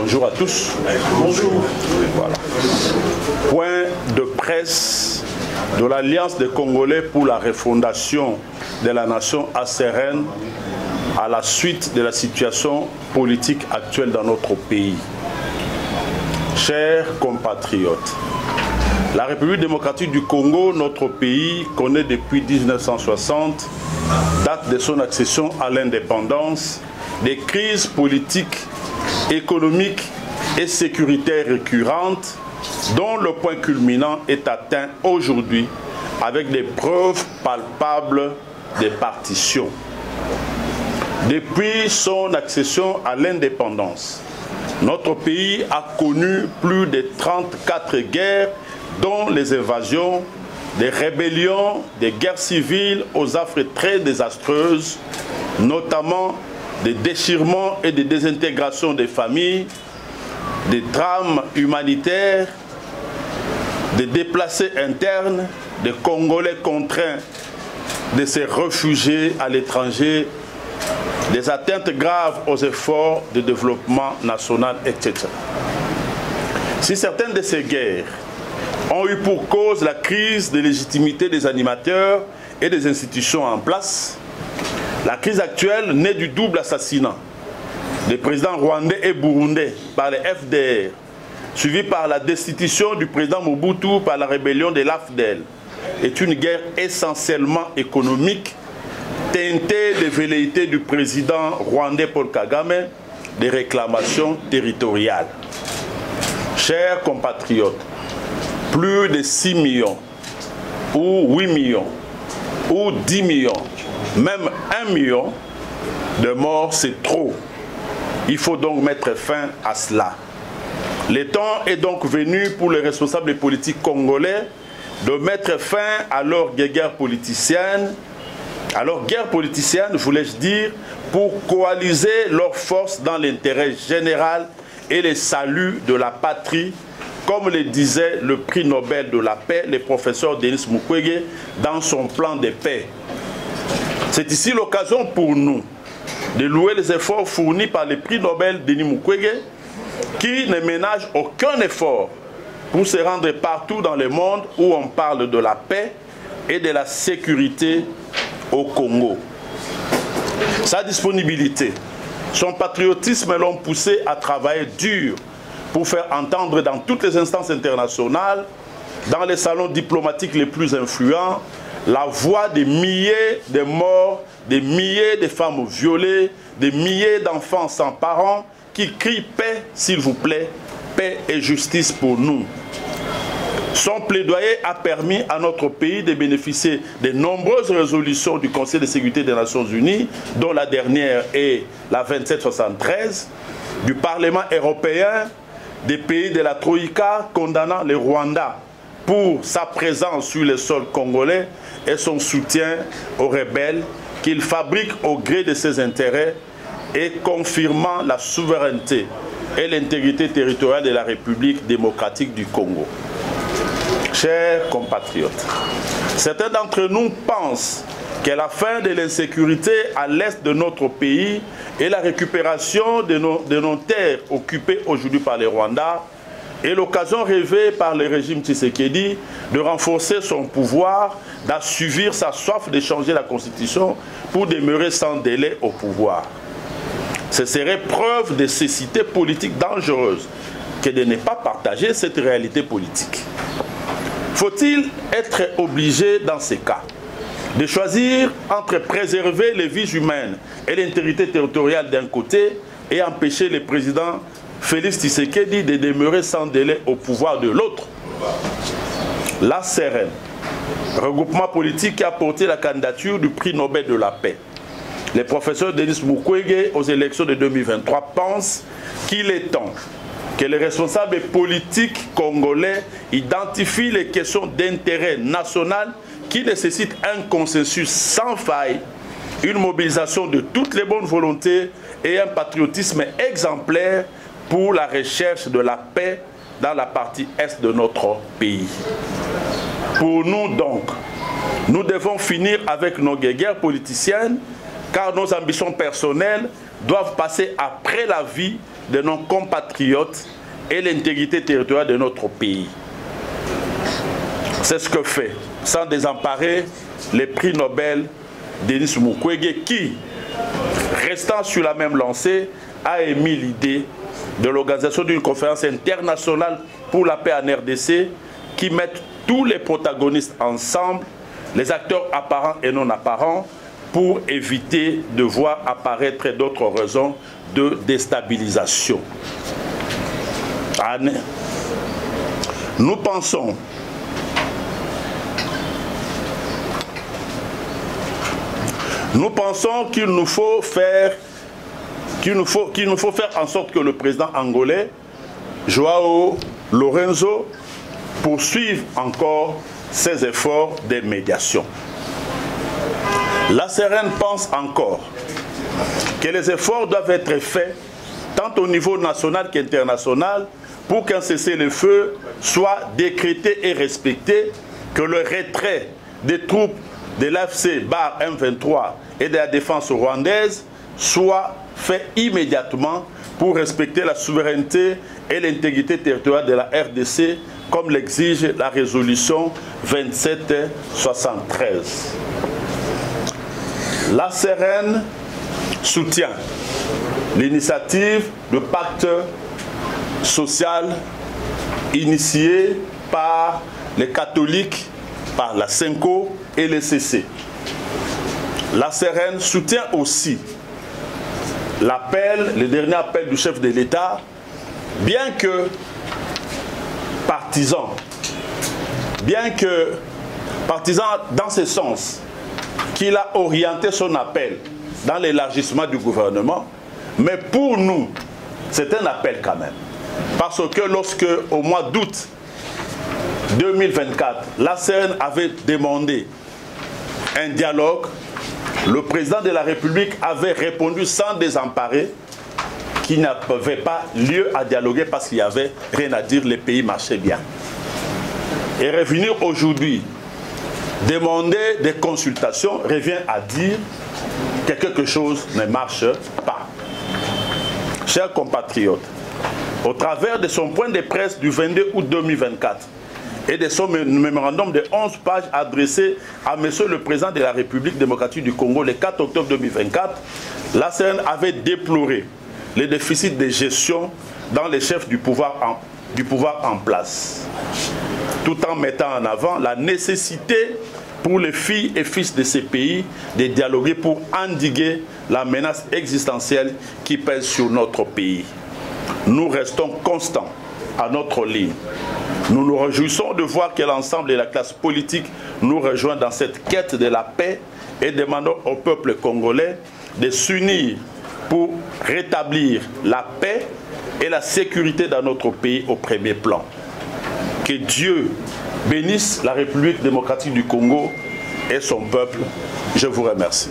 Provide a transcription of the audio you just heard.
Bonjour à tous. Bonjour. Voilà. Point de presse de l'Alliance des Congolais pour la refondation de la nation ACRN à la suite de la situation politique actuelle dans notre pays. Chers compatriotes, la République démocratique du Congo, notre pays, connaît depuis 1960, date de son accession à l'indépendance, des crises politiques, économiques et sécuritaires récurrentes dont le point culminant est atteint aujourd'hui avec des preuves palpables de partition. Depuis son accession à l'indépendance, notre pays a connu plus de 34 guerres, dont les invasions, des rébellions, des guerres civiles aux affres très désastreuses, notamment des déchirements et des désintégrations des familles, des drames humanitaires, des déplacés internes, des Congolais contraints de se réfugier à l'étranger, des atteintes graves aux efforts de développement national, etc. Si certaines de ces guerres ont eu pour cause la crise de légitimité des animateurs et des institutions en place, la crise actuelle naît du double assassinat des présidents rwandais et burundais par les FDR, suivi par la destitution du président Mobutu par la rébellion de l'AFDEL, est une guerre essentiellement économique, teintée des velléités du président rwandais Paul Kagame, des réclamations territoriales. Chers compatriotes, plus de 6 millions, ou 8 millions, ou 10 millions, même 1 million de morts, c'est trop. Il faut donc mettre fin à cela. Le temps est donc venu pour les responsables politiques congolais de mettre fin à leur guerre politicienne, voulais-je dire, pour coaliser leurs forces dans l'intérêt général et le salut de la patrie, comme le disait le prix Nobel de la paix, le professeur Denis Mukwege, dans son plan de paix. C'est ici l'occasion pour nous de louer les efforts fournis par le prix Nobel Denis Mukwege, qui ne ménage aucun effort pour se rendre partout dans le monde où on parle de la paix et de la sécurité au Congo. Sa disponibilité, son patriotisme l'ont poussé à travailler dur pour faire entendre dans toutes les instances internationales, dans les salons diplomatiques les plus influents, la voix des milliers de morts, des milliers de femmes violées, des milliers d'enfants sans parents qui crient paix, s'il vous plaît, paix et justice pour nous. Son plaidoyer a permis à notre pays de bénéficier de nombreuses résolutions du Conseil de sécurité des Nations Unies, dont la dernière est la 2773, du Parlement européen, des pays de la Troïka condamnant le Rwanda pour sa présence sur le sol congolais et son soutien aux rebelles qu'il fabrique au gré de ses intérêts et confirmant la souveraineté et l'intégrité territoriale de la République démocratique du Congo. Chers compatriotes, certains d'entre nous pensent que la fin de l'insécurité à l'est de notre pays et la récupération de nos terres occupées aujourd'hui par les Rwandais est l'occasion rêvée par le régime Tshisekedi de renforcer son pouvoir, d'assouvir sa soif de changer la constitution pour demeurer sans délai au pouvoir. Ce serait preuve de cécité politique dangereuse que de ne pas partager cette réalité politique. Faut-il être obligé dans ces cas de choisir entre préserver les vies humaines et l'intégrité territoriale d'un côté et empêcher le président Félix Tshisekedi de demeurer sans délai au pouvoir de l'autre? L'ACRN, regroupement politique qui a porté la candidature du prix Nobel de la paix, le professeur Denis Mukwege aux élections de 2023 pense qu'il est temps que les responsables politiques congolais identifient les questions d'intérêt national qui nécessitent un consensus sans faille, une mobilisation de toutes les bonnes volontés et un patriotisme exemplaire pour la recherche de la paix dans la partie est de notre pays. Pour nous donc, nous devons finir avec nos guerres politiciennes car nos ambitions personnelles doivent passer après la vie de nos compatriotes et l'intégrité territoriale de notre pays. C'est ce que fait, sans désemparer, le prix Nobel Denis Mukwege qui, restant sur la même lancée, a émis l'idée de l'organisation d'une conférence internationale pour la paix en RDC qui mette tous les protagonistes ensemble, les acteurs apparents et non apparents, pour éviter de voir apparaître d'autres raisons de déstabilisation. Nous pensons qu'il nous faut faire en sorte que le président angolais, João Lorenzo, poursuive encore ses efforts de médiation. La CRN pense encore que les efforts doivent être faits tant au niveau national qu'international pour qu'un cessez-le-feu soit décrété et respecté, que le retrait des troupes de l'AFC M23 et de la défense rwandaise soit fait immédiatement pour respecter la souveraineté et l'intégrité territoriale de la RDC comme l'exige la résolution 2773. La CRN soutient l'initiative de pacte social initié par les catholiques, par la CENCO et les CC. La CRN soutient aussi l'appel, le dernier appel du chef de l'État, bien que partisan dans ce sens, qu'il a orienté son appel dans l'élargissement du gouvernement, mais pour nous, c'est un appel quand même. Parce que lorsque, au mois d'août 2024, la CRN avait demandé un dialogue, le président de la République avait répondu sans désemparer qu'il n'avait pas lieu à dialoguer parce qu'il n'y avait rien à dire, les pays marchaient bien. Et revenir aujourd'hui, demander des consultations, revient à dire que quelque chose ne marche pas. Chers compatriotes, au travers de son point de presse du 22 août 2024 et de son mémorandum de 11 pages adressé à Monsieur le Président de la République démocratique du Congo le 4 octobre 2024, la CRN avait déploré les déficits de gestion dans les chefs du pouvoir en place, tout en mettant en avant la nécessité pour les filles et fils de ces pays de dialoguer pour endiguer la menace existentielle qui pèse sur notre pays. Nous restons constants à notre ligne. Nous nous réjouissons de voir que l'ensemble de la classe politique nous rejoint dans cette quête de la paix et demandons au peuple congolais de s'unir pour rétablir la paix et la sécurité dans notre pays au premier plan. Que Dieu bénisse la République démocratique du Congo et son peuple. Je vous remercie.